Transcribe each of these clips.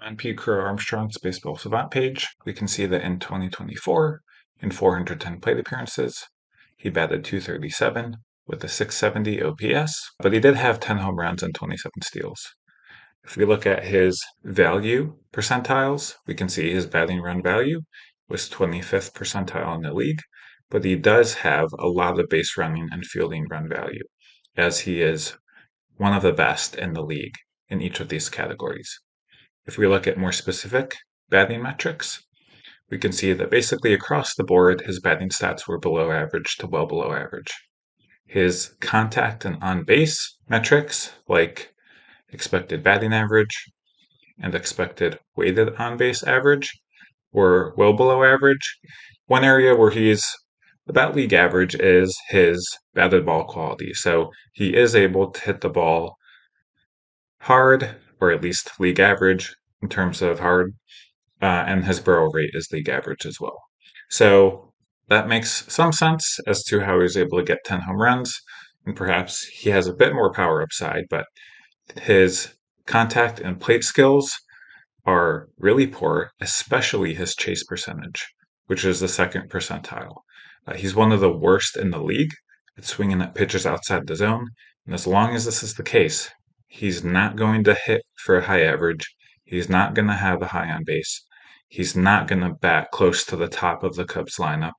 On Pete Crow-Armstrong's Baseball Savant page, we can see that in 2024, in 410 plate appearances, he batted .237 with a .670 OPS, but he did have 10 home runs and 27 steals. If we look at his value percentiles, we can see his batting run value was 25th percentile in the league, but he does have a lot of base running and fielding run value, as he is one of the best in the league in each of these categories. If we look at more specific batting metrics, we can see that basically across the board, his batting stats were below average to well below average. His contact and on base metrics, like expected batting average and expected weighted on base average, were well below average. One area where he's about league average is his batted ball quality. So he is able to hit the ball hard, or at least league average in terms of hard, and his barrel rate is league average as well. So that makes some sense as to how he's able to get 10 home runs, and perhaps he has a bit more power upside, but his contact and plate skills are really poor, especially his chase percentage, which is the second percentile. He's one of the worst in the league at swinging at pitches outside the zone, and as long as this is the case, he's not going to hit for a high average. He's not going to have a high on base. He's not going to bat close to the top of the Cubs lineup.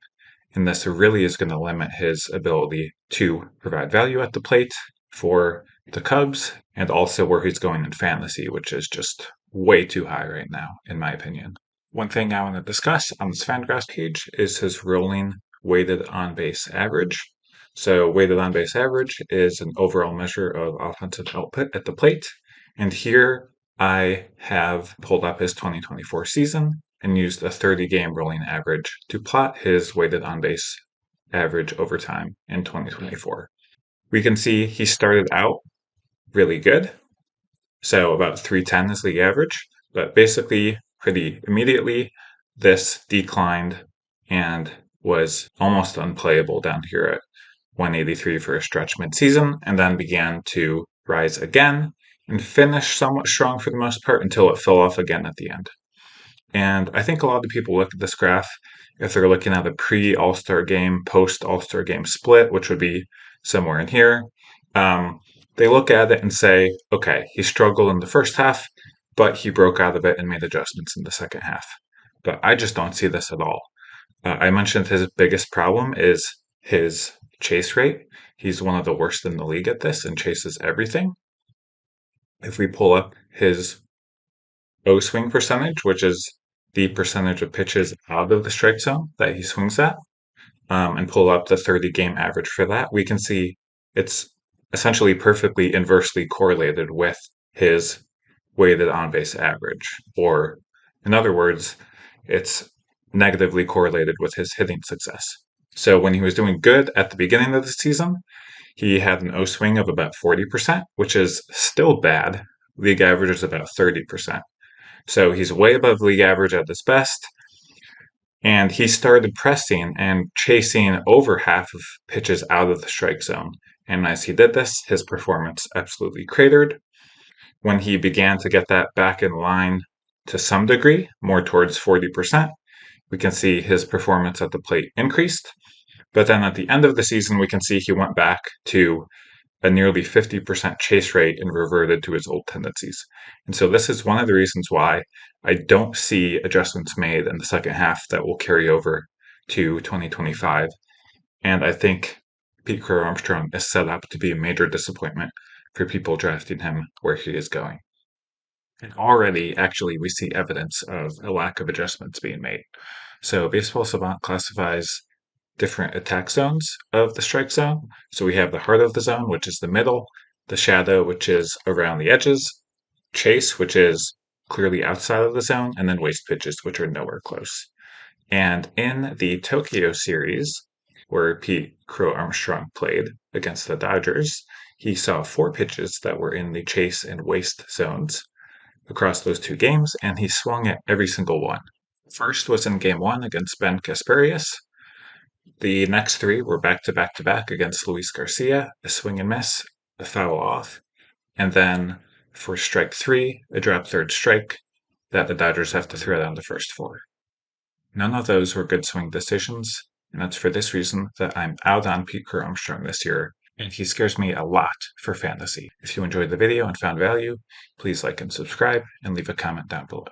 And this really is going to limit his ability to provide value at the plate for the Cubs and also where he's going in fantasy, which is just way too high right now, in my opinion. One thing I want to discuss on this Fangraphs page is his rolling weighted on base average. So weighted on base average is an overall measure of offensive output at the plate. And here I have pulled up his 2024 season and used a 30-game rolling average to plot his weighted on base average over time in 2024. We can see he started out really good. So about 310 is the average, but basically pretty immediately this declined and was almost unplayable down here at 183 for a stretch midseason, and then began to rise again and finish somewhat strong for the most part until it fell off again at the end. And I think a lot of people look at this graph, if they're looking at a pre-All-Star game, post-All-Star game split, which would be somewhere in here, they look at it and say, okay, he struggled in the first half, but he broke out of it and made adjustments in the second half. But I just don't see this at all. I mentioned his biggest problem is his chase rate. He's one of the worst in the league at this and chases everything. If we pull up his O swing percentage, which is the percentage of pitches out of the strike zone that he swings at, and pull up the 30-game average for that, we can see it's essentially perfectly inversely correlated with his weighted on-base average. Or, in other words, it's negatively correlated with his hitting success. So when he was doing good at the beginning of the season, he had an O swing of about 40%, which is still bad. League average is about 30%. So he's way above league average at his best. And he started pressing and chasing over half of pitches out of the strike zone. And as he did this, his performance absolutely cratered. When he began to get that back in line to some degree, more towards 40%, we can see his performance at the plate increased. But then at the end of the season, we can see he went back to a nearly 50% chase rate and reverted to his old tendencies. And so this is one of the reasons why I don't see adjustments made in the second half that will carry over to 2025. And I think Pete Crow-Armstrong is set up to be a major disappointment for people drafting him where he is going. And already, actually, we see evidence of a lack of adjustments being made. So Baseball Savant classifies different attack zones of the strike zone. So we have the heart of the zone, which is the middle, the shadow, which is around the edges, chase, which is clearly outside of the zone, and then waste pitches, which are nowhere close. And in the Tokyo series, where Pete Crow-Armstrong played against the Dodgers, he saw 4 pitches that were in the chase and waste zones across those 2 games, and he swung at every single one. First was in Game 1 against Ben Kasparius. The next 3 were back-to-back-to-back against Luis Garcia, a swing and miss, a foul off, and then for strike 3, a drop third strike, that the Dodgers have to throw down the first 4. None of those were good swing decisions, and it's for this reason that I'm out on Pete Crow-Armstrong this year, and he scares me a lot for fantasy. If you enjoyed the video and found value, please like and subscribe, and leave a comment down below.